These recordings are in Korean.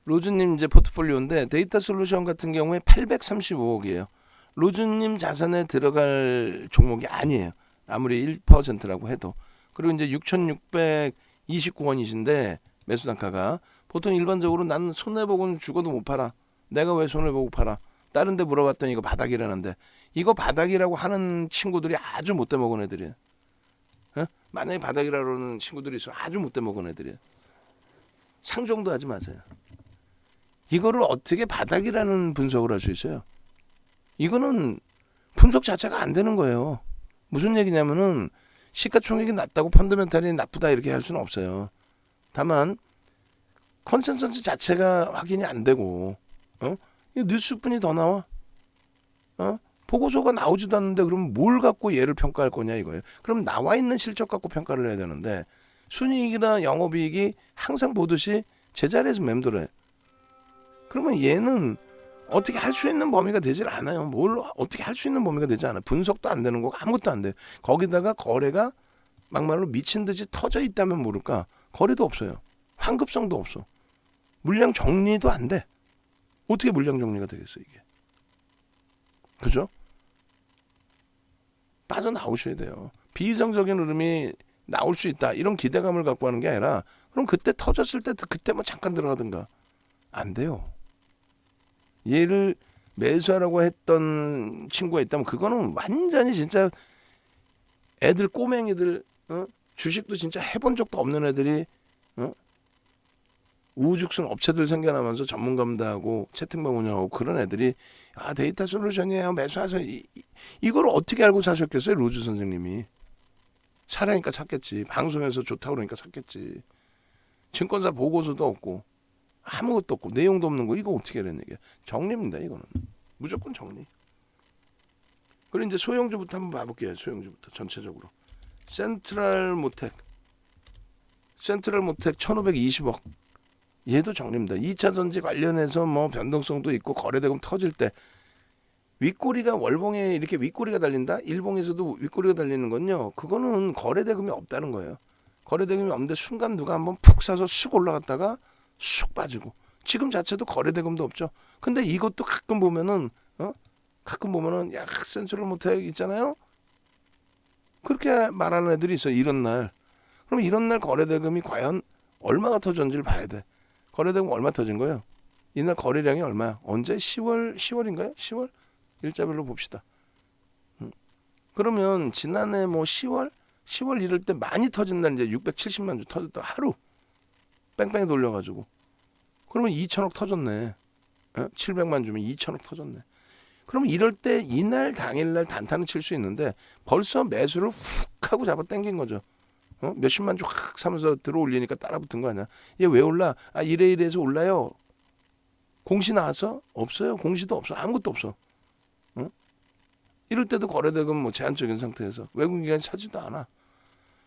로즈님 이제 포트폴리오인데 데이터 솔루션 같은 경우에 835억이에요. 로즈님 자산에 들어갈 종목이 아니에요. 아무리 1%라고 해도. 그리고 이제 6,629원이신데 매수 단가가 보통 일반적으로 나는 손해보고는 죽어도 못 팔아. 내가 왜 손해보고 팔아? 다른 데 물어봤더니 이거 바닥이라는데 이거 바닥이라고 하는 친구들이 아주 못돼 먹은 애들이에요. 어? 만약에 바닥이라고 하는 친구들이 있으면 아주 못돼 먹은 애들이에요. 상종도 하지 마세요. 이거를 어떻게 바닥이라는 분석을 할 수 있어요? 이거는 분석 자체가 안 되는 거예요. 무슨 얘기냐면은 시가총액이 낮다고 펀더멘탈이 나쁘다 이렇게 할 수는 없어요. 다만 컨센서스 자체가 확인이 안 되고 뉴스뿐이 더 나와. 보고서가 나오지도 않는데 그럼 뭘 갖고 얘를 평가할 거냐 이거예요. 그럼 나와 있는 실적 갖고 평가를 해야 되는데 순이익이나 영업이익이 항상 보듯이 제자리에서 맴돌아요. 그러면 얘는 어떻게 할 수 있는 범위가 되질 않아요. 뭘 어떻게 할 수 있는 범위가 되지 않아요. 분석도 안 되는 거고 아무것도 안 돼요. 거기다가 거래가 막말로 미친 듯이 터져 있다면 모를까 거래도 없어요. 환급성도 없어. 물량 정리도 안 돼. 어떻게 물량 정리가 되겠어 이게. 그죠? 빠져나오셔야 돼요. 비이성적인 흐름이 나올 수 있다. 이런 기대감을 갖고 하는 게 아니라 그럼 그때 터졌을 때 그때 뭐 잠깐 들어가든가. 안 돼요. 얘를 매수하라고 했던 친구가 있다면 그거는 완전히 진짜 애들 꼬맹이들 주식도 진짜 해본 적도 없는 애들이 우후죽순 업체들 생겨나면서 전문가도 하고 채팅방 운영하고 그런 애들이 데이터 솔루션이에요 매수하세요 이걸 어떻게 알고 사셨겠어요? 로즈 선생님이 사라니까 샀겠지. 방송에서 좋다고 그러니까 샀겠지. 증권사 보고서도 없고 아무것도 없고 내용도 없는 거 이거 어떻게 하는 얘기야. 정리입니다. 이거는 무조건 정리. 그리고 이제 소형주부터 한번 봐볼게요. 소형주부터 전체적으로 센트럴모텍 1520억 얘도 정리입니다. 2차전지 관련해서 뭐 변동성도 있고 거래대금 터질 때 윗꼬리가 월봉에 이렇게 윗꼬리가 달린다. 일봉에서도 윗꼬리가 달리는 건요. 그거는 거래대금이 없다는 거예요. 거래대금이 없는데 순간 누가 한번 푹 사서 쑥 올라갔다가 쑥 빠지고 지금 자체도 거래대금도 없죠. 근데 이것도 가끔 보면은 야 센트럴모텍 있잖아요. 그렇게 말하는 애들이 있어요. 이런 날. 그럼 이런 날 거래대금이 과연 얼마가 터졌는지를 봐야 돼. 거래대금 얼마 터진 거예요? 이날 거래량이 얼마야? 언제? 10월인가요? 10월? 일자별로 봅시다. 그러면 지난해 뭐 10월 이럴 때 많이 터진 날 이제 670만 주 터졌다. 하루 뺑뺑이 돌려가지고 그러면 2천억 터졌네. 700만 주면 2천억 터졌네. 그러면 이럴 때 이날 당일날 단타는 칠 수 있는데 벌써 매수를 훅 하고 잡아 당긴 거죠. 몇십만 주 확 사면서 들어올리니까 따라붙은 거 아니야. 얘 왜 올라? 이래서 올라요. 공시 나왔어? 없어요. 공시도 없어. 아무것도 없어. 이럴 때도 거래대금 뭐 제한적인 상태에서 외국인이 사지도 않아.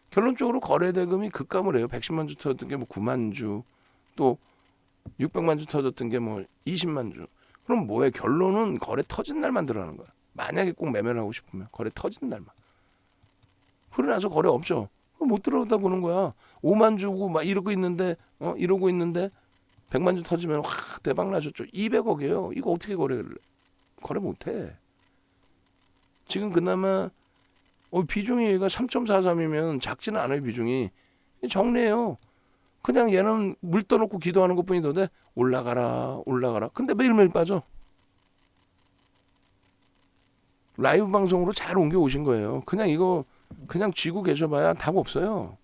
결론적으로 거래대금이 급감을 해요. 110만 주 터졌던 게 뭐 9만 주, 또 600만 주 터졌던 게 뭐 20만 주. 그럼 뭐예요? 결론은 거래 터진 날만 들어가는 거야. 만약에 꼭 매매를 하고 싶으면 거래 터진 날만. 그러고 나서 거래 없죠. 못 들어오다 보는 거야. 5만 주고 막 이러고 있는데 100만 주 터지면 확 대박 나셨죠. 200억이에요. 이거 어떻게 거래 못해. 지금 그나마 비중이 얘가 3.43이면 작지는 않아요. 비중이 정리해요. 그냥 얘는 물 떠놓고 기도하는 것뿐인데 올라가라. 근데 매일매일 빠져. 라이브 방송으로 잘 옮겨오신 거예요. 그냥 이거 그냥 쥐고 계셔봐야 답 없어요.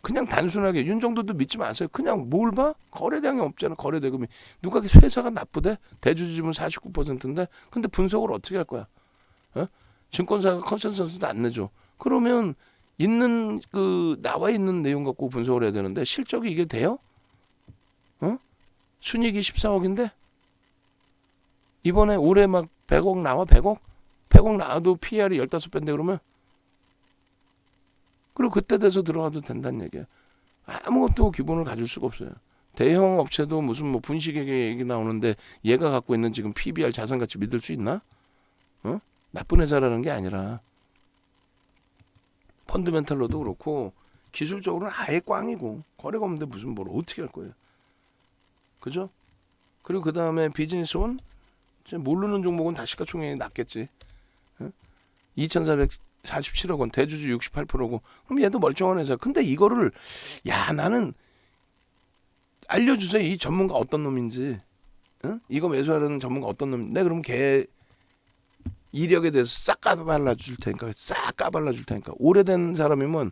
그냥 단순하게 윤정도도 믿지 마세요. 그냥 뭘 봐? 거래량이 없잖아. 거래대금이. 누가 회사가 나쁘대? 대주주지분 49%인데 근데 분석을 어떻게 할 거야? 증권사가 컨센서스도 안 내줘. 그러면 있는 나와 있는 내용 갖고 분석을 해야 되는데 실적이 이게 돼요? 순이익이 14억인데 이번에 올해 막 100억 나와 100억 나와도 PR이 15배인데 그러면 그리고 그때 돼서 들어가도 된다는 얘기야. 아무것도 기본을 가질 수가 없어요. 대형 업체도 무슨 뭐 분식회계 얘기 나오는데 얘가 갖고 있는 지금 PBR 자산가치 믿을 수 있나? 나쁜 회사라는 게 아니라 펀드멘탈로도 그렇고 기술적으로는 아예 꽝이고 거래가 없는데 무슨 뭘 어떻게 할 거예요. 그죠? 그리고 그 다음에 비즈니스온 모르는 종목은 다 시가총액이 낮겠지. 2,447억 원, 대주주 68%고. 그럼 얘도 멀쩡한 회사. 근데 이거를 나는 알려주세요. 이 전문가 어떤 놈인지. 이거 매수하려는 전문가 어떤 놈인지. 내가 그럼 걔 이력에 대해서 싹 까발라 줄 테니까. 싹 까발라 줄 테니까. 오래된 사람이면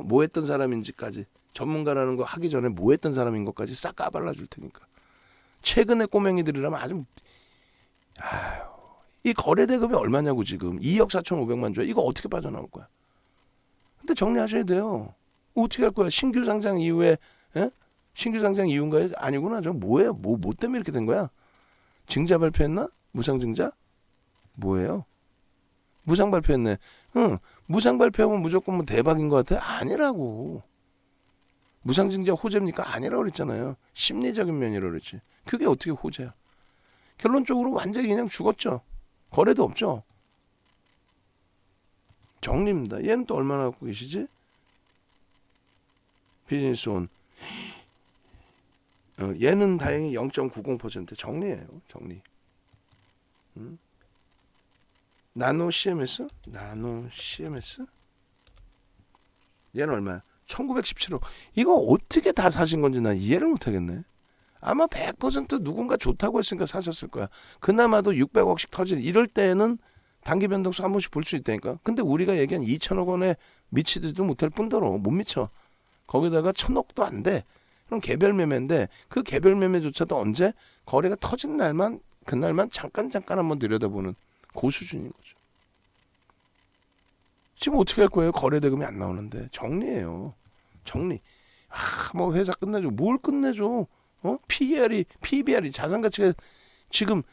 뭐 했던 사람인지까지. 전문가라는 거 하기 전에 뭐 했던 사람인 것까지 싹 까발라 줄 테니까. 최근에 꼬맹이들이라면 아주 이 거래 대금이 얼마냐고 지금 2억 4,500만 주야. 이거 어떻게 빠져나올 거야? 근데 정리하셔야 돼요. 어떻게 할 거야? 신규 상장 이후에 신규 상장 이후인가요? 아니구나. 저 뭐예요? 뭐 때문에 이렇게 된 거야? 증자 발표했나? 무상 증자? 뭐예요? 무상 발표했네. 무상 발표하면 무조건 뭐 대박인 것 같아? 아니라고. 무상 증자 호재입니까? 아니라고 그랬잖아요. 심리적인 면이라고 그랬지. 그게 어떻게 호재야? 결론적으로 완전히 그냥 죽었죠. 거래도 없죠. 정리입니다. 얘는 또 얼마나 갖고 계시지? 비즈니스온. 얘는 다행히 0.90% 정리예요. 정리. 나노 CMS? 나노 CMS? 얘는 얼마야? 1917억. 이거 어떻게 다 사신 건지 난 이해를 못하겠네. 아마 100% 누군가 좋다고 했으니까 사셨을 거야. 그나마도 600억씩 터진 이럴 때는 단기 변동성 한 번씩 볼 수 있다니까. 근데 우리가 얘기한 2천억 원에 미치지도 못할 뿐더러 못 미쳐. 거기다가 1,000억도 안 돼. 그럼 개별 매매인데 그 개별 매매조차도 언제? 거래가 터진 날만 그날만 잠깐 한번 들여다보는 그 수준인 거죠. 지금 어떻게 할 거예요? 거래 대금이 안 나오는데. 정리해요. 정리. 뭐 회사 끝내줘. 뭘 끝내줘? PBR이 자산 가치가 지금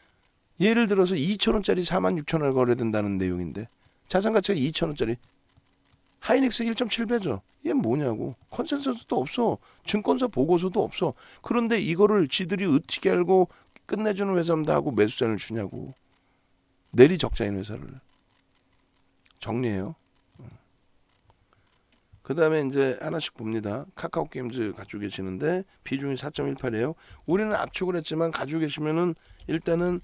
예를 들어서 2,000원짜리 46,000원 거래된다는 내용인데 자산 가치가 2,000원짜리 하이닉스 1.7배죠. 얘 뭐냐고. 컨센서스도 없어. 증권사 보고서도 없어. 그런데 이거를 지들이 어떻게 알고 끝내주는 회사입니다 하고 매수세를 주냐고. 내리 적자인 회사를. 정리해요. 그 다음에 이제 하나씩 봅니다. 카카오 게임즈 가지고 계시는데 비중이 4.18이에요. 우리는 압축을 했지만 가지고 계시면은 일단은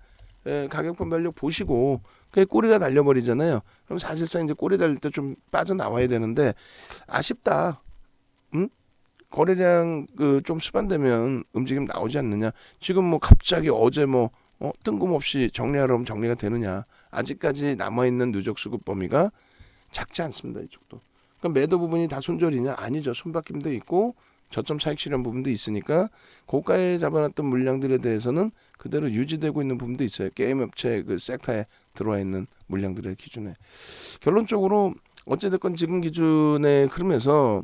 가격 분별력 보시고 그게 꼬리가 달려버리잖아요. 그럼 사실상 이제 꼬리 달릴 때 좀 빠져나와야 되는데 아쉽다. 거래량 좀 수반되면 움직임 나오지 않느냐. 지금 뭐 갑자기 어제 뭐 뜬금없이 정리하려면 정리가 되느냐. 아직까지 남아있는 누적 수급 범위가 작지 않습니다. 이쪽도. 그럼 매도 부분이 다 손절이냐? 아니죠. 손바뀜도 있고 저점 차익 실현 부분도 있으니까 고가에 잡아놨던 물량들에 대해서는 그대로 유지되고 있는 부분도 있어요. 게임 업체 그 섹터에 들어와 있는 물량들의 기준에. 결론적으로 어찌됐건 지금 기준의 흐름에서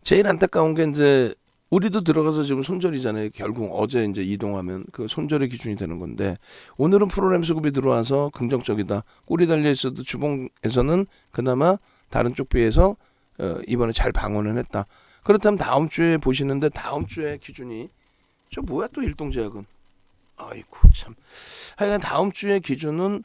제일 안타까운 게 이제 우리도 들어가서 지금 손절이잖아요. 결국 어제 이제 이동하면 그 손절의 기준이 되는 건데 오늘은 프로그램 수급이 들어와서 긍정적이다. 꼬리 달려 있어도 주봉에서는 그나마 다른 쪽 비해서 이번에 잘 방어는 했다. 그렇다면 다음 주에 보시는데 다음 주에 기준이 저 뭐야 또 일동제약은 아이고 참 하여간 다음 주에 기준은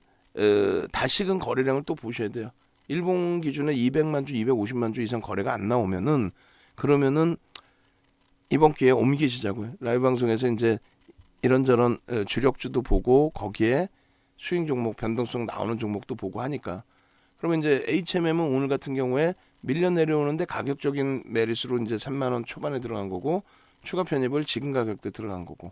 다시금 거래량을 또 보셔야 돼요. 일본 기준에 200만 주 250만 주 이상 거래가 안 나오면은 그러면은 이번 기회에 옮기시자고요. 라이브 방송에서 이제 이런저런 주력주도 보고 거기에 수익 종목 변동성 나오는 종목도 보고 하니까 그러면 이제 HMM은 오늘 같은 경우에 밀려 내려오는데 가격적인 메리트로 이제 3만 원 초반에 들어간 거고 추가 편입을 지금 가격대 들어간 거고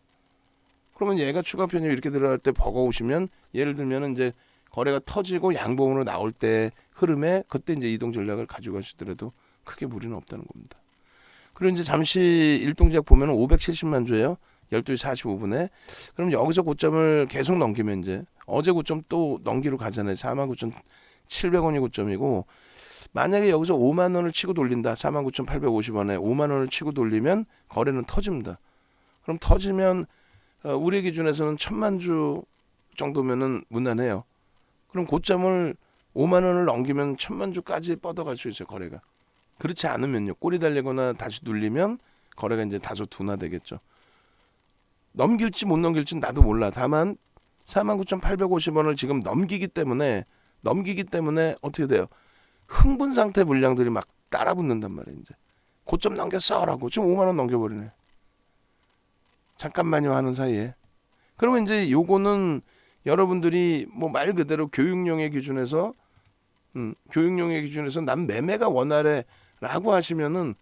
그러면 얘가 추가 편입 이렇게 들어갈 때 버거우시면 예를 들면 이제 거래가 터지고 양봉으로 나올 때 흐름에 그때 이제 이동 전략을 가지고 가시더라도 크게 무리는 없다는 겁니다. 그리고 이제 잠시 일동제약 보면 570만 주예요. 12시 45분에. 그럼 여기서 고점을 계속 넘기면 이제 어제 고점 또 넘기로 가잖아요. 49,700원이 고점이고 만약에 여기서 5만 원을 치고 돌린다. 49,850원에 5만 원을 치고 돌리면 거래는 터집니다. 그럼 터지면 우리 기준에서는 1,000만 주 정도면은 무난해요. 그럼 고점을 5만 원을 넘기면 1,000만 주까지 뻗어갈 수 있어요. 거래가. 그렇지 않으면요. 꼬리 달리거나 다시 눌리면 거래가 이제 다소 둔화되겠죠. 넘길지 못 넘길지는 나도 몰라. 다만 49,850원을 지금 넘기기 때문에 어떻게 돼요? 흥분 상태 물량들이 막 따라 붙는단 말이에요. 이제 고점 넘겼어라고 지금 5만 원 넘겨버리네. 잠깐만요 하는 사이에. 그러면 이제 요거는 여러분들이 뭐 말 그대로 교육용의 기준에서 교육용의 기준에서 난 매매가 원활해라고 하시면은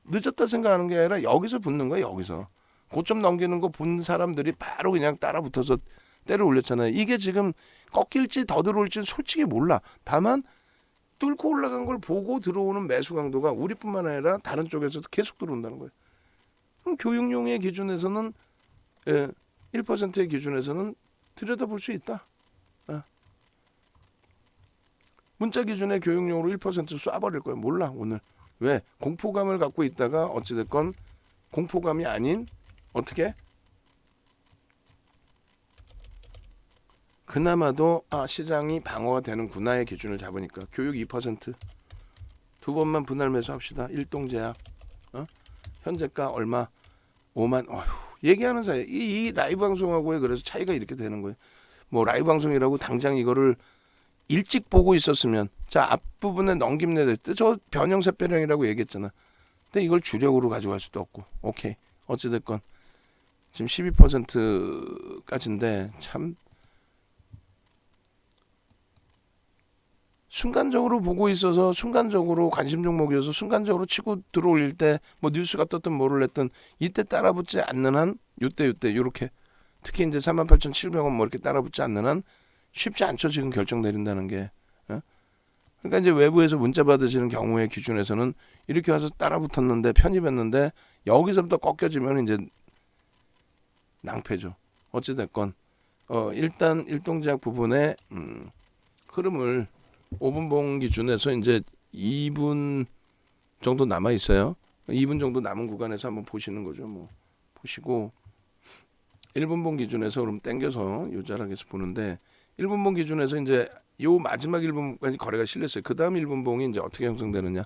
늦었다 생각하는 게 아니라 여기서 붙는 거야. 여기서 고점 넘기는 거 본 사람들이 바로 그냥 따라 붙어서 때려 올렸잖아요. 이게 지금 꺾일지 더 들어올지 솔직히 몰라. 다만 뚫고 올라간 걸 보고 들어오는 매수 강도가 우리뿐만 아니라 다른 쪽에서도 계속 들어온다는 거예요. 그럼 교육용의 기준에서는 1%의 기준에서는 들여다볼 수 있다. 문자 기준의 교육용으로 1% 쏴버릴 거예요. 몰라 오늘. 왜? 공포감을 갖고 있다가 어찌됐건 공포감이 아닌 어떻게? 그나마도 시장이 방어가 되는구나의 기준을 잡으니까 교육 2%두 번만 분할 매수합시다. 일동제약 현재가 얼마 5만 얘기하는 사이 이 라이브 방송하고의 그래서 차이가 이렇게 되는 거예요. 뭐 라이브 방송이라고 당장 이거를 일찍 보고 있었으면 자 앞부분에 넘김내 저 변형세배령이라고 얘기했잖아. 근데 이걸 주력으로 가져갈 수도 없고 오케이 어찌됐건 지금 12%까지인데 참 순간적으로 보고 있어서 순간적으로 관심 종목이어서 순간적으로 치고 들어올릴 때 뭐 뉴스가 떴든 뭐를 했든 이때 따라붙지 않는 한 요때 요렇게 특히 이제 38,700원 뭐 이렇게 따라붙지 않는 한 쉽지 않죠. 지금 결정 내린다는 게. 그러니까 이제 외부에서 문자 받으시는 경우의 기준에서는 이렇게 와서 따라붙었는데 편입했는데 여기서부터 꺾여지면 이제 낭패죠. 어찌됐건 일단 일동제약 부분의 흐름을 5분봉 기준에서 이제 2분 정도 남아 있어요. 2분 정도 남은 구간에서 한번 보시는 거죠. 뭐 보시고 1분봉 기준에서 그럼 땡겨서 요 자락에서 보는데 1분봉 기준에서 이제 요 마지막 1분봉까지 거래가 실렸어요. 그 다음 1분봉이 이제 어떻게 형성되느냐.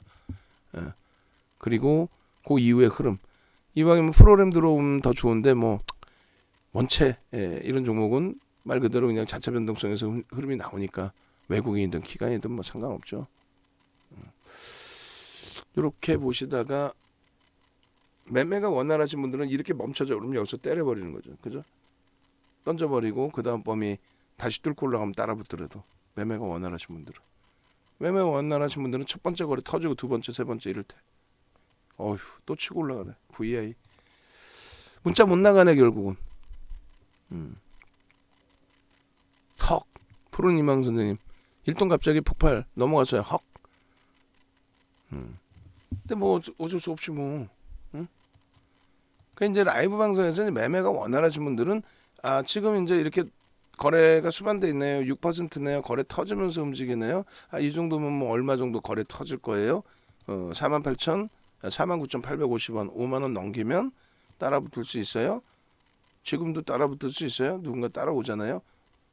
그리고 그 이후의 흐름. 이왕이면 프로그램 들어오면 더 좋은데 뭐 원체 이런 종목은 말 그대로 그냥 자체 변동성에서 흐름이 나오니까 외국인이든 기관이든 뭐 상관없죠. 이렇게 보시다가 매매가 원활하신 분들은 이렇게 멈춰져 그러면 여기서 때려버리는 거죠. 그죠? 던져버리고 그 다음 범위 다시 뚫고 올라가면 따라붙더라도 매매가 원활하신 분들은 매매가 원활하신 분들은 첫 번째 거래 터지고 두 번째 세 번째 이럴 때 어휴 또 치고 올라가네. VI 문자 못 나가네 결국은. 헉 푸른이망 선생님 일동 갑자기 폭발 넘어갔어요. 헉. 근데 뭐 어쩔 수 없이 뭐. 그 이제 라이브 방송에서 매매가 원활하신 분들은 지금 이제 이렇게 거래가 수반돼 있네요. 6%네요. 거래 터지면서 움직이네요. 이 정도면 뭐 얼마 정도 거래 터질 거예요. 49,850원, 5만 원 넘기면 따라붙을 수 있어요. 지금도 따라붙을 수 있어요. 누군가 따라오잖아요.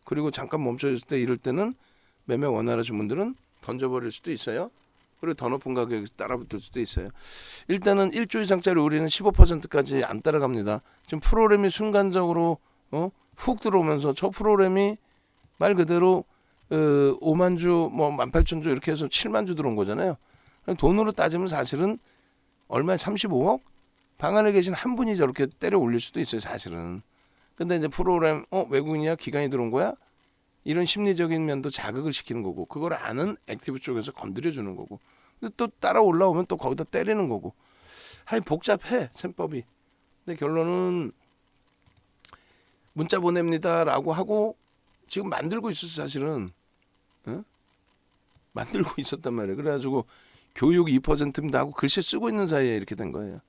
그리고 잠깐 멈춰있을 때 이럴 때는 매매 원활하신 분들은 던져버릴 수도 있어요. 그리고 더 높은 가격에 따라붙을 수도 있어요. 일단은 1조 이상짜리 우리는 15%까지 안 따라갑니다. 지금 프로그램이 순간적으로 훅 들어오면서 저 프로그램이 말 그대로 5만 주, 뭐 18,000주 이렇게 해서 7만 주 들어온 거잖아요. 돈으로 따지면 사실은 얼마에 35억? 방 안에 계신 한 분이 저렇게 때려 올릴 수도 있어요. 사실은. 근데 이제 프로그램 외국인이야? 기관이 들어온 거야? 이런 심리적인 면도 자극을 시키는 거고 그걸 아는 액티브 쪽에서 건드려주는 거고 근데 또 따라 올라오면 또 거기다 때리는 거고 복잡해 셈법이. 근데 결론은 문자 보냅니다라고 하고 지금 만들고 있었어 사실은. 만들고 있었단 말이에요. 그래가지고 교육 2%입니다 하고 글씨 쓰고 있는 사이에 이렇게 된 거예요.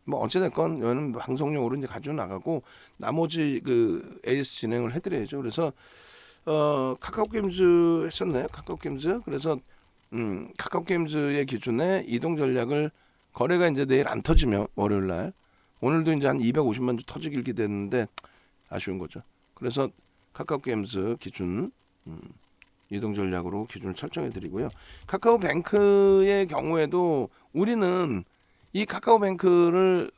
뭐 어찌됐건 이거는 방송용으로 이제 가지고 나가고 나머지 그 AS 진행을 해드려야죠. 그래서 카카오게임즈 했었나요? 카카오게임즈. 그래서 카카오게임즈의 기준에 이동 전략을 거래가 이제 내일 안 터지면 월요일 날 오늘도 이제 한 250만 주 터지길 기대했는데 아쉬운 거죠. 그래서 카카오게임즈 기준 이동 전략으로 기준을 설정해 드리고요. 카카오뱅크의 경우에도 우리는 이 카카오뱅크를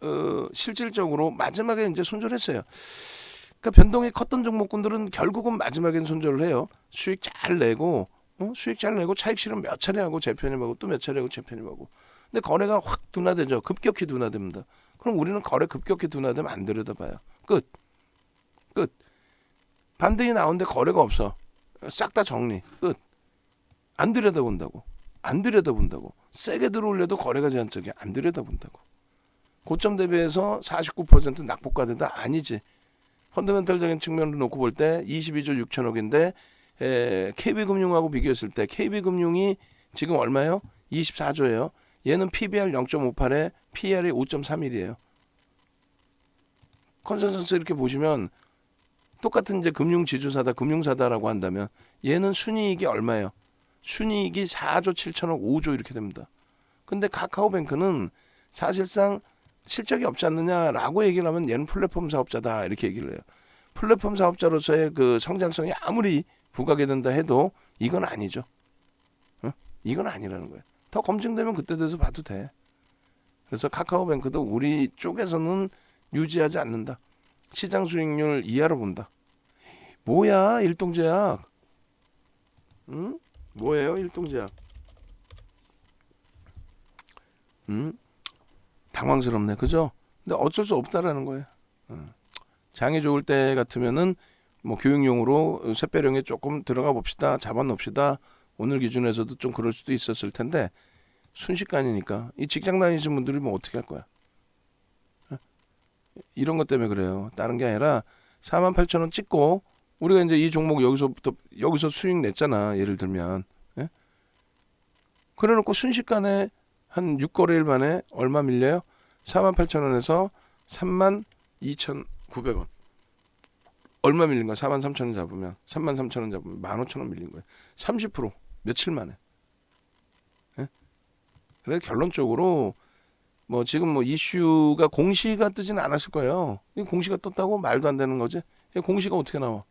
실질적으로 마지막에 이제 손절했어요. 그러니까 변동이 컸던 종목군들은 결국은 마지막엔 손절을 해요. 수익 잘 내고 차익 실현 몇 차례 하고 재편입하고 또 몇 차례 하고 재편입하고. 근데 거래가 확 둔화되죠. 급격히 둔화됩니다. 그럼 우리는 거래 급격히 둔화되면 안 들여다봐요. 끝. 반등이 나오는데 거래가 없어. 싹 다 정리. 끝. 안 들여다본다고. 세게 들어올려도 거래가 제한적이야. 안 들여다본다고. 고점 대비해서 49% 낙폭과대다 아니지. 펀더멘털적인 측면으로 놓고 볼 때 22조 6천억인데 KB금융하고 비교했을 때 KB금융이 지금 얼마예요? 24조예요. 얘는 PBR 0.58에 PR이 5.31이에요. 컨센서스 이렇게 보시면 똑같은 이제 금융사다라고 한다면 얘는 순이익이 얼마예요? 순이익이 4조 7천억 5조 이렇게 됩니다. 근데 카카오뱅크는 사실상 실적이 없지 않느냐라고 얘기를 하면 얘는 플랫폼 사업자다 이렇게 얘기를 해요. 플랫폼 사업자로서의 그 성장성이 아무리 부각이 된다 해도 이건 아니죠. 이건 아니라는 거예요. 더 검증되면 그때 돼서 봐도 돼. 그래서 카카오뱅크도 우리 쪽에서는 유지하지 않는다. 시장 수익률 이하로 본다. 뭐야 일동제약? 응? 뭐예요 일동제약? 응? 당황스럽네, 그죠? 근데 어쩔 수 없다라는 거예요. 장이 좋을 때 같으면은 뭐 교육용으로 샛별형에 조금 들어가 봅시다, 잡아놓읍시다. 오늘 기준에서도 좀 그럴 수도 있었을 텐데 순식간이니까 이 직장 다니시는 분들이 뭐 어떻게 할 거야? 이런 것 때문에 그래요. 다른 게 아니라 48,000원 찍고 우리가 이제 이 종목 여기서 수익 냈잖아. 예를 들면. 예? 그래놓고 순식간에 한 6거래일 만에 얼마 밀려요? 48,000원에서 32,900원. 얼마 밀린 거야? 43,000원 잡으면 33,000원 잡으면 15,000원 밀린 거예요. 30% 며칠 만에. 예? 그래서 결론적으로 뭐 지금 뭐 이슈가 공시가 뜨지는 않았을 거예요. 이 공시가 떴다고 말도 안 되는 거지. 공시가 어떻게 나와?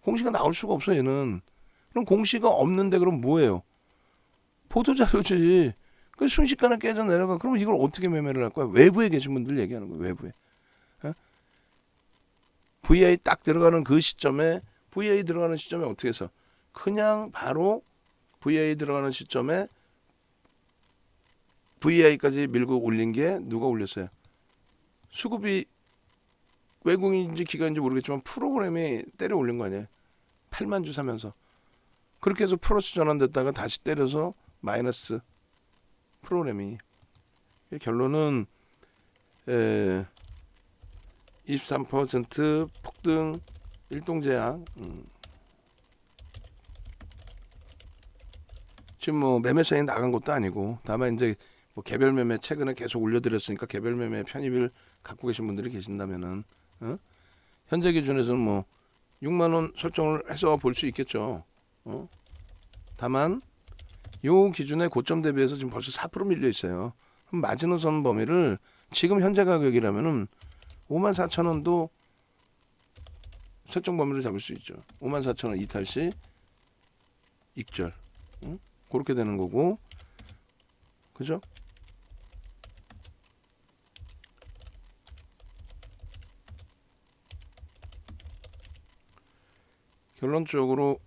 공시가 나올 수가 없어 얘는. 그럼 공시가 없는데 그럼 뭐예요? 보도자료지. 그 순식간에 깨져 내려가. 그럼 이걸 어떻게 매매를 할 거야? 외부에 계신 분들 얘기하는 거예요. 외부에. 어? VI 딱 들어가는 그 시점에 VI 들어가는 시점에 어떻게 해서 그냥 바로 VI 들어가는 시점에 VI까지 밀고 올린 게 누가 올렸어요? 수급이 외국인인지 기관인지 모르겠지만 프로그램이 때려 올린 거 아니에요? 8만 주 사면서. 그렇게 해서 플러스 전환됐다가 다시 때려서 마이너스 프로그램이. 결론은 23% 폭등 일동제약. 지금 뭐 매매 사이 나간 것도 아니고 다만 이제 뭐 개별 매매 최근에 계속 올려드렸으니까 개별 매매 편입을 갖고 계신 분들이 계신다면은 현재 기준에서는 뭐 6만 원 설정을 해서 볼 수 있겠죠. 다만 요 기준의 고점 대비해서 지금 벌써 4% 밀려 있어요. 그럼 마지노선 범위를 지금 현재 가격이라면은 54,000원도 설정 범위를 잡을 수 있죠. 54,000원 이탈 시 익절. 그렇게 되는 거고. 그죠? 결론적으로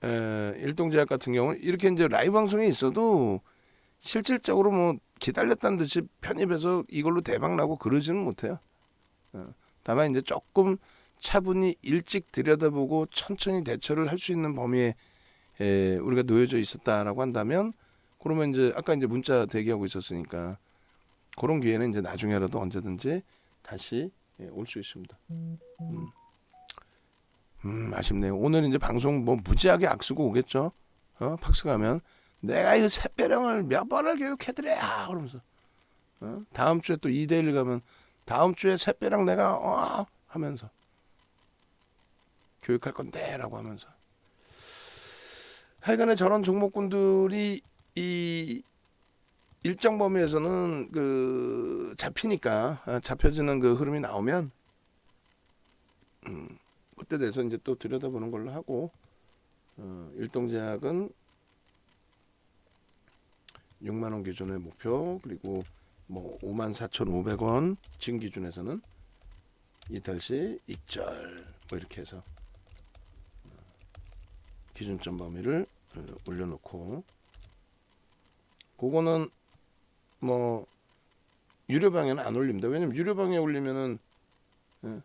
일동제약 같은 경우는 이렇게 이제 라이브 방송에 있어도 실질적으로 뭐 기다렸다는 듯이 편입해서 이걸로 대박 나고 그러지는 못해요. 다만 이제 조금 차분히 일찍 들여다보고 천천히 대처를 할 수 있는 범위에 우리가 놓여져 있었다라고 한다면 그러면 이제 아까 이제 문자 대기하고 있었으니까 그런 기회는 이제 나중에라도 언제든지 다시 올 수 있습니다. 아쉽네요. 오늘 이제 방송 뭐 무지하게 악쓰고 오겠죠. 팍스 가면 내가 이거 샛별형을 몇 번을 교육해드려 그러면서 다음 주에 또 2대1 가면 다음 주에 샛별형 내가 하면서 교육할 건데라고 하면서 하여간에 저런 종목군들이 이 일정 범위에서는 그 잡히니까 잡혀지는 그 흐름이 나오면 그때 돼서 이제 또 들여다보는 걸로 하고 일동제약은 6만 원 기준의 목표 그리고 뭐 54,500원 지금 기준에서는 이탈 시 익절 뭐 이렇게 해서 기준점 범위를 올려놓고 그거는 뭐 유료방에는 안 올립니다. 왜냐면 유료방에 올리면은 예,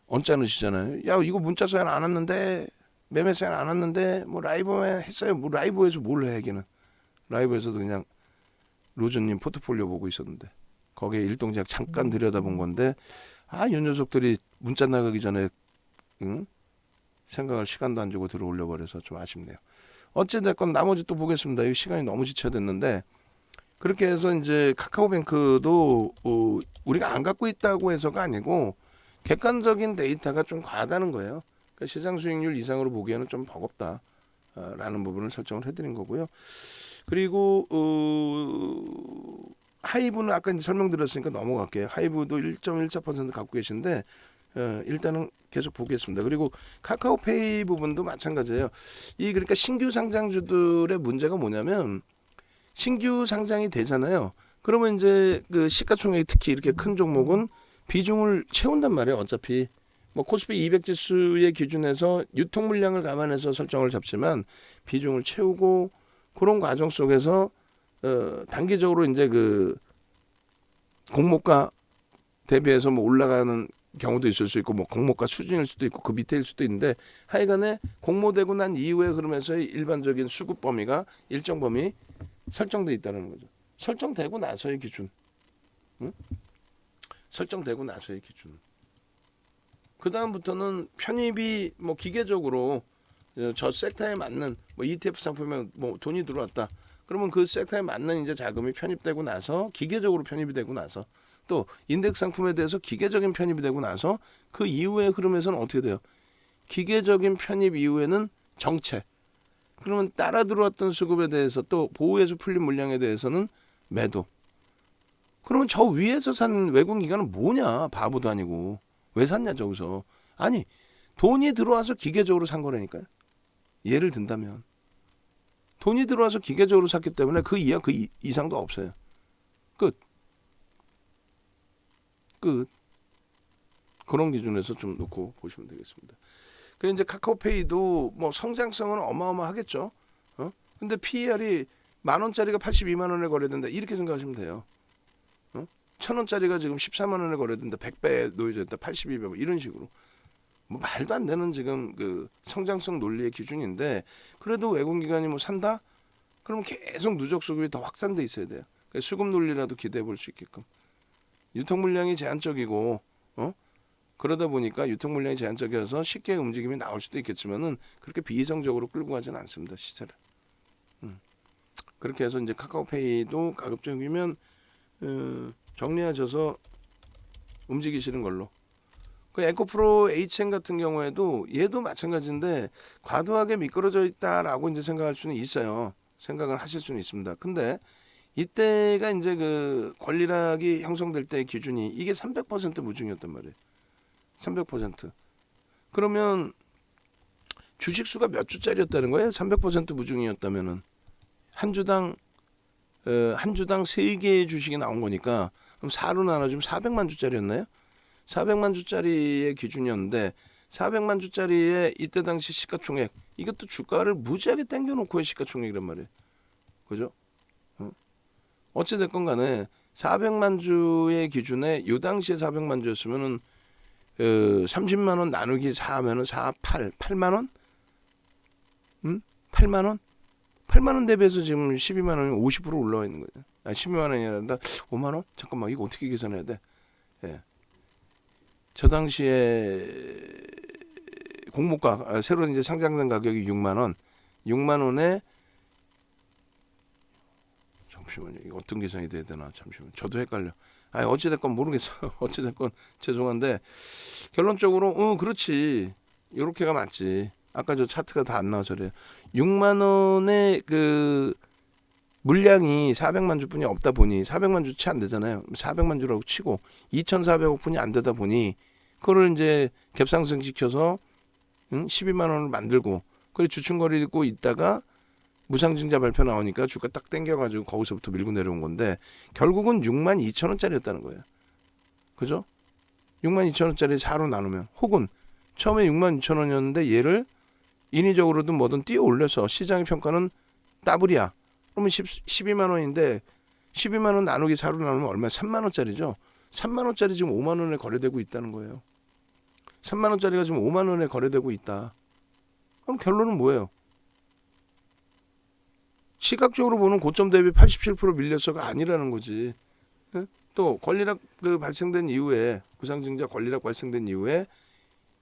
언짢으시잖아요. 야 이거 문자 사연 안 왔는데 매매 사연 안 왔는데 뭐 라이브에 했어요. 뭐 라이브에서 뭘 해, 걔는. 라이브에서도 그냥 로즈님 포트폴리오 보고 있었는데 거기에 일동제약 잠깐 들여다본 건데 이 녀석들이 문자 나가기 전에 응? 생각할 시간도 안 주고 들어올려 버려서 좀 아쉽네요. 어찌됐건 나머지 또 보겠습니다. 이 시간이 너무 지체됐는데 그렇게 해서 이제 카카오뱅크도 우리가 안 갖고 있다고 해서가 아니고 객관적인 데이터가 좀 과하다는 거예요. 그러니까 시장 수익률 이상으로 보기에는 좀 버겁다라는 부분을 설정을 해드린 거고요. 그리고 하이브는 아까 이제 설명드렸으니까 넘어갈게요. 하이브도 1.14% 갖고 계신데 일단은 계속 보겠습니다. 그리고 카카오페이 부분도 마찬가지예요. 그러니까 신규 상장주들의 문제가 뭐냐면 신규 상장이 되잖아요. 그러면 이제 그 시가총액이 특히 이렇게 큰 종목은 비중을 채운단 말이에요. 어차피 뭐 코스피 200 지수의 기준에서 유통 물량을 감안해서 설정을 잡지만 비중을 채우고 그런 과정 속에서 단기적으로 이제 그 공모가 대비해서 뭐 올라가는 경우도 있을 수 있고 뭐 공모가 수준일 수도 있고 그 밑에일 수도 있는데 하여간에 공모되고 난 이후에 그러면서의 일반적인 수급 범위가 일정 범위 설정돼 있다는 거죠. 설정되고 나서의 기준. 응? 설정되고 나서의 기준. 그 다음부터는 편입이 뭐 기계적으로 저 섹터에 맞는 뭐 ETF 상품에 뭐 돈이 들어왔다. 그러면 그 섹터에 맞는 이제 자금이 편입되고 나서 기계적으로 편입이 되고 나서 또 인덱스 상품에 대해서 기계적인 편입이 되고 나서 그 이후의 흐름에서는 어떻게 돼요? 기계적인 편입 이후에는 정체. 그러면 따라 들어왔던 수급에 대해서 또 보호해서 풀린 물량에 대해서는 매도. 그러면 저 위에서 산 외국 기관은 뭐냐? 바보도 아니고. 왜 샀냐 저기서. 아니 돈이 들어와서 기계적으로 산 거라니까요. 예를 든다면. 돈이 들어와서 기계적으로 샀기 때문에 그 이하 그 이상도 없어요. 끝. 그런 기준에서 좀 놓고 보시면 되겠습니다. 그 이제 카카오페이도 뭐 성장성은 어마어마하겠죠. 근데 PER이 10,000원짜리가 82만 원에 거래된다. 이렇게 생각하시면 돼요. 1,000원짜리가 지금 14만 원에 거래된다. 100배에 놓여져 있다. 82배 뭐 이런 식으로. 뭐 말도 안 되는 지금 그 성장성 논리의 기준인데 그래도 외국기관이 뭐 산다? 그러면 계속 누적 수급이 더 확산돼 있어야 돼요. 수급 논리라도 기대해 볼 수 있게끔. 유통 물량이 제한적이고 그러다 보니까 유통 물량이 제한적이어서 쉽게 움직임이 나올 수도 있겠지만은 그렇게 비이성적으로 끌고 가지는 않습니다. 시세를. 그렇게 해서 이제 카카오페이도 가급적이면 정리하셔서 움직이시는 걸로. 그 에코프로 HN 같은 경우에도 얘도 마찬가지인데 과도하게 미끄러져 있다라고 이제 생각할 수는 있어요. 생각을 하실 수는 있습니다. 근데 이때가 이제 그 권리락이 형성될 때의 기준이 이게 300% 무중이었단 말이에요. 300%. 그러면 주식 수가 몇 주짜리였다는 거예요? 300% 무중이었다면은 한 주당 3개의 주식이 나온 거니까 그럼 4로 나눠주면 400만 주짜리였나요? 400만 주짜리의 기준이었는데 400만 주짜리의 이때 당시 시가총액 이것도 주가를 무지하게 당겨놓고의 시가총액이란 말이에요. 그죠? 어찌됐건 간에 400만 주의 기준에 요 당시에 400만 주였으면은 30만 원 나누기 4 하면은 8만 원? 8만 원? 8만 원 대비해서 지금 12만 원이 50% 올라와 있는 거예요. 12만 원이 아니라 5만 원? 잠깐만 이거 어떻게 계산해야 돼? 예. 저 당시에 공모가 새로 이제 상장된 가격이 6만 원. 6만 원에 잠시만요. 이거 어떤 계산이 돼야 되나? 잠시만. 저도 헷갈려. 어찌됐건 모르겠어요. 어찌됐건 죄송한데 결론적으로 그렇지. 요렇게가 맞지. 아까 저 차트가 다 안 나와서 그래요. 6만 원의 그 물량이 400만 주뿐이 없다 보니 400만 주 채 안 되잖아요. 400만 주라고 치고 2,400억 분이 안 되다 보니 그거를 이제 갭상승 시켜서 12만 원을 만들고 그래 주춤거리고 있다가 무상증자 발표 나오니까 주가 딱 땡겨가지고 거기서부터 밀고 내려온 건데 결국은 6만 2천 원짜리였다는 거예요. 그죠? 6만 2천 원짜리 4로 나누면 혹은 처음에 6만 2천 원이었는데 얘를 인위적으로든 뭐든 띄어 올려서 시장의 평가는 더블이야. 그러면 12만 원인데 12만 원 나누기 4로 나누면 얼마? 3만 원짜리죠. 3만 원짜리 지금 5만 원에 거래되고 있다는 거예요. 3만 원짜리가 지금 5만 원에 거래되고 있다. 그럼 결론은 뭐예요? 시각적으로 보는 고점 대비 87% 밀렸어가 아니라는 거지. 예? 또 권리락 발생된 이후에 구상증자 권리락 발생된 이후에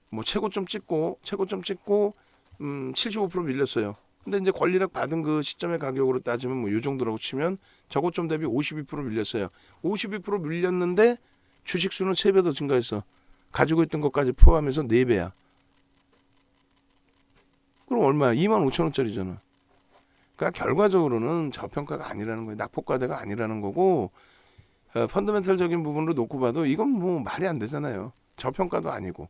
뭐 최고점 찍고 75% 밀렸어요. 근데 이제 권리락 받은 그 시점의 가격으로 따지면 뭐 요 정도라고 치면 저고점 대비 52% 밀렸어요. 52% 밀렸는데 주식 수는 3배 더 증가했어. 가지고 있던 것까지 포함해서 4배야. 그럼 얼마야? 25,000원짜리잖아. 그러니까 결과적으로는 저평가가 아니라는 거예요. 낙폭과대가 아니라는 거고 펀더멘털적인 부분으로 놓고 봐도 이건 뭐 말이 안 되잖아요. 저평가도 아니고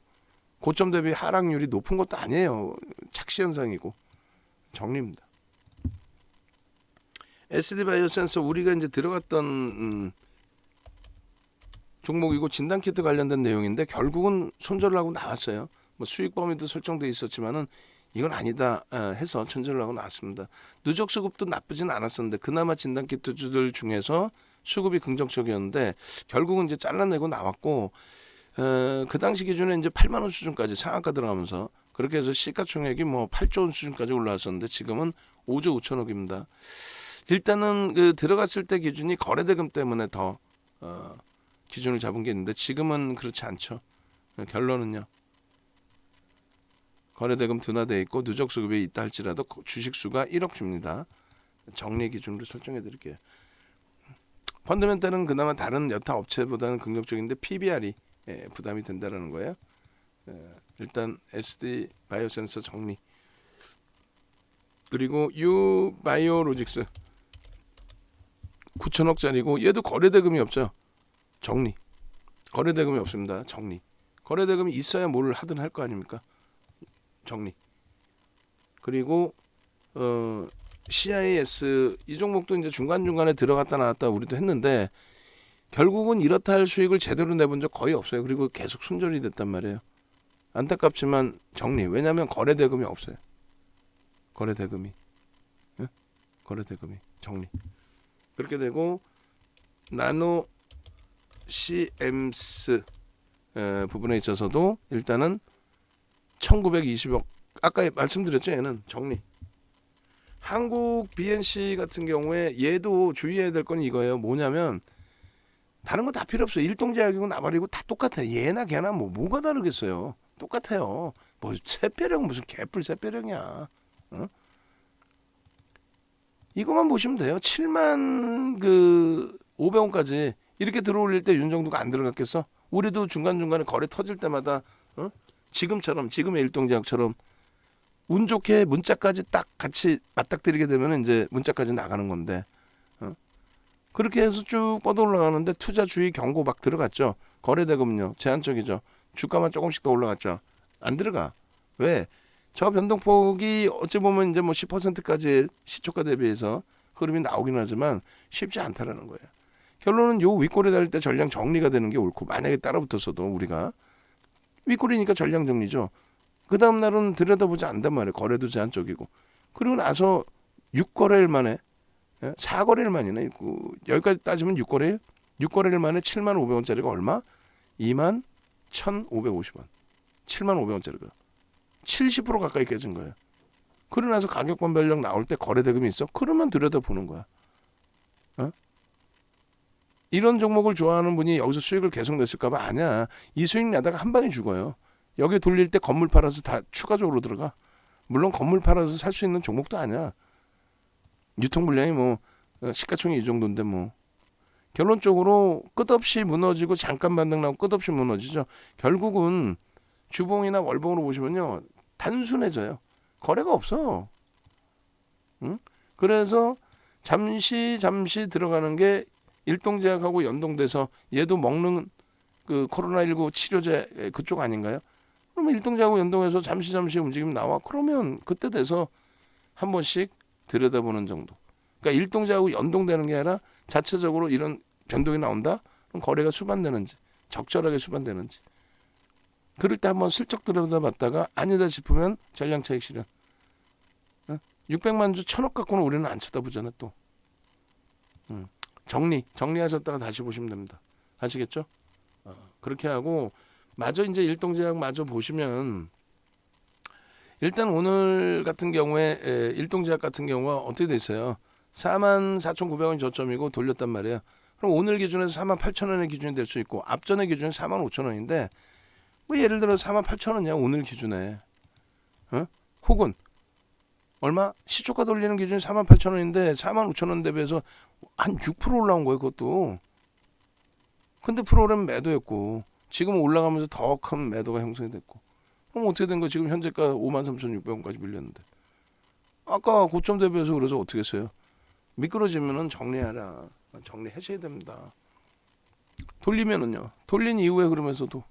고점 대비 하락률이 높은 것도 아니에요. 착시 현상이고. 정리입니다. SD바이오센서 우리가 이제 들어갔던 종목이고 진단키트 관련된 내용인데 결국은 손절을 하고 나왔어요. 뭐 수익 범위도 설정돼 있었지만은 이건 아니다 해서 손절을 하고 나왔습니다. 누적 수급도 나쁘진 않았었는데 그나마 진단키트주들 중에서 수급이 긍정적이었는데 결국은 이제 잘라내고 나왔고 그 당시 기준에 이제 8만 원 수준까지 상한가 들어가면서 그렇게 해서 시가총액이 뭐 8조 원 수준까지 올라왔었는데 지금은 5조 5천억입니다. 일단은 그 들어갔을 때 기준이 거래대금 때문에 더 기준을 잡은 게 있는데 지금은 그렇지 않죠. 결론은요. 거래대금 둔화되어 있고 누적 수급이 있다 할지라도 주식수가 1억 줍니다. 정리 기준으로 설정해 드릴게요. 펀더멘털은 그나마 다른 여타 업체보다는 긍정적인데 PBR이 부담이 된다는 거예요. 일단 SD 바이오센서 정리. 그리고 유바이오로직스 9천억짜리고 얘도 거래대금이 없죠. 정리. 거래대금이 없습니다. 정리. 거래대금이 있어야 뭘 하든 할 거 아닙니까? 정리. 그리고 CIS 이 종목도 이제 중간중간에 들어갔다 나왔다 우리도 했는데 결국은 이렇다 할 수익을 제대로 내본 적 거의 없어요. 그리고 계속 손절이 됐단 말이에요. 안타깝지만 정리. 왜냐하면 거래대금이 없어요. 거래대금이. 네? 거래대금이. 정리. 그렇게 되고 나노 CMS 부분에 있어서도 일단은 1920억 아까 말씀드렸죠. 얘는 정리. 한국 BNC 같은 경우에 얘도 주의해야 될 건 이거예요. 뭐냐면 다른 거 다 필요 없어요. 일동제약이고 나발이고 다 똑같아요. 얘나 걔나 뭐가 다르겠어요. 똑같아요. 뭐 새별형 무슨 개뿔 새별형이야. 어? 이거만 보시면 돼요. 7만 500원까지 이렇게 들어올릴 때 윤정도가 안 들어갔겠어? 우리도 중간중간에 거래 터질 때마다 지금의 일동제약처럼 운 좋게 문자까지 딱 같이 맞닥뜨리게 되면 이제 문자까지 나가는 건데 그렇게 해서 쭉 뻗어 올라가는데 투자 주의 경고 막 들어갔죠. 거래대금요 제한적이죠. 주가만 조금씩 더 올라갔죠. 안 들어가. 왜? 저 변동폭이 어찌 보면 이제 뭐 10%까지 시초가 대비해서 흐름이 나오긴 하지만 쉽지 않다라는 거예요. 결론은 요 윗꼬리 달릴 때 전량 정리가 되는 게 옳고 만약에 따라붙었어도 우리가 윗꼬리니까 전량 정리죠. 그 다음 날은 들여다보지 않단 말이에요. 거래도 제한적이고. 그리고 나서 6거래일 만에 4거래일 만이네. 여기까지 따지면 6거래일? 6거래일 만에 7만 500원짜리가 얼마? 2만 1,550원. 7만 500원짜리가 70% 가까이 깨진 거예요. 그러고 나서 가격 변별력 나올 때 거래대금이 있어? 그러면 들여다보는 거야. 이런 종목을 좋아하는 분이 여기서 수익을 계속 냈을까 봐 아니야. 이 수익 내다가 한 방에 죽어요. 여기 돌릴 때 건물 팔아서 다 추가적으로 들어가. 물론 건물 팔아서 살 수 있는 종목도 아니야. 유통 물량이 뭐 시가총액 이 정도인데 뭐 결론적으로 끝없이 무너지고 잠깐 반등 나고 끝없이 무너지죠. 결국은 주봉이나 월봉으로 보시면요 단순해져요. 거래가 없어. 응? 그래서 잠시 들어가는 게 일동제약하고 연동돼서 얘도 먹는 그 코로나19 치료제 그쪽 아닌가요? 그러면 일동제약하고 연동해서 잠시 움직임 나와. 그러면 그때 돼서 한 번씩 들여다보는 정도. 그러니까 일동제약하고 연동되는 게 아니라 자체적으로 이런 변동이 나온다? 그럼 거래가 수반되는지 적절하게 수반되는지 그럴 때 한번 슬쩍 들여다봤다가 아니다 싶으면 전량차익 실현. 600만 주 1,000억 갖고는 우리는 안 쳐다보잖아 또. 정리하셨다가 다시 보시면 됩니다. 아시겠죠? 그렇게 하고 마저 이제 일동제약 마저 보시면 일단 오늘 같은 경우에 일동제약 같은 경우가 어떻게 돼 있어요? 44,900원이 저점이고 돌렸단 말이에요. 그럼 오늘 기준에서 48,000원의 기준이 될 수 있고 앞전의 기준이 45,000원인데 뭐 예를 들어 48,000원이야 오늘 기준에 혹은 얼마? 시초가 돌리는 기준이 48,000원인데 45,000원 대비해서 한 6% 올라온 거예요 그것도. 근데 프로그램 매도였고 지금 올라가면서 더 큰 매도가 형성이 됐고 그럼 어떻게 된 거야? 지금 현재가 53,600원까지 밀렸는데 아까 고점 대비해서 그래서 어떻게 했어요? 미끄러지면은 정리하라. 정리하셔야 됩니다. 돌리면은요. 돌린 이후에 그러면서도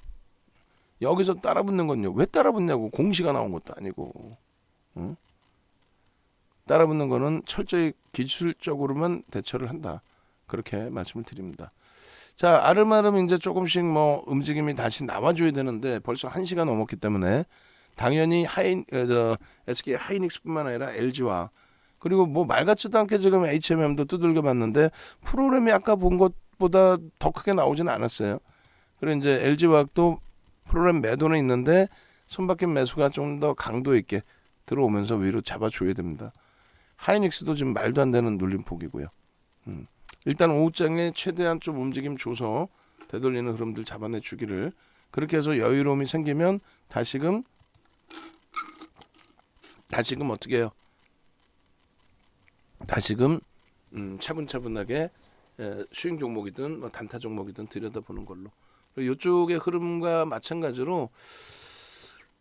여기서 따라붙는 건요. 왜 따라붙냐고. 공시가 나온 것도 아니고. 응? 따라붙는 거는 철저히 기술적으로만 대처를 한다. 그렇게 말씀을 드립니다. 자, 아름아름 이제 조금씩 뭐 움직임이 다시 나와줘야 되는데 벌써 1시간 넘었기 때문에 당연히 SK 하이닉스뿐만 아니라 LG와 그리고 뭐 말 같지도 않게 지금 HMM도 두들겨 봤는데 프로그램이 아까 본 것보다 더 크게 나오지는 않았어요. 그리고 이제 LG화학도 프로그램 매도는 있는데 손바뀐 매수가 좀 더 강도 있게 들어오면서 위로 잡아줘야 됩니다. 하이닉스도 지금 말도 안 되는 눌림폭이고요. 일단 오후장에 최대한 좀 움직임 줘서 되돌리는 흐름들 잡아내 주기를 그렇게 해서 여유로움이 생기면 다시금 어떻게 해요? 다시금 차분차분하게 수익 종목이든 뭐 단타 종목이든 들여다보는 걸로. 그리고 이쪽의 흐름과 마찬가지로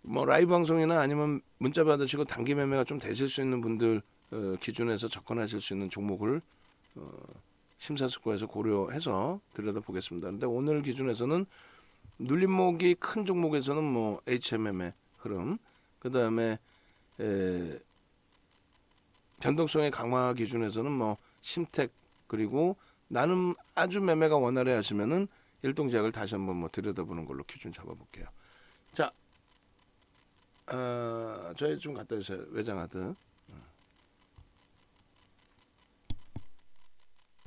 뭐 라이브 방송이나 아니면 문자 받으시고 단기 매매가 좀 되실 수 있는 분들 기준에서 접근하실 수 있는 종목을 심사숙고해서 고려해서 들여다보겠습니다. 그런데 오늘 기준에서는 눌림목이 큰 종목에서는 뭐 HMM의 흐름, 그 다음에 변동성의 강화 기준에서는 뭐 심택 그리고 나는 아주 매매가 원활해 하시면은 일동제약을 다시 한번 뭐 들여다보는 걸로 기준 잡아볼게요. 자, 저희 좀 갖다 주세요. 외장하드.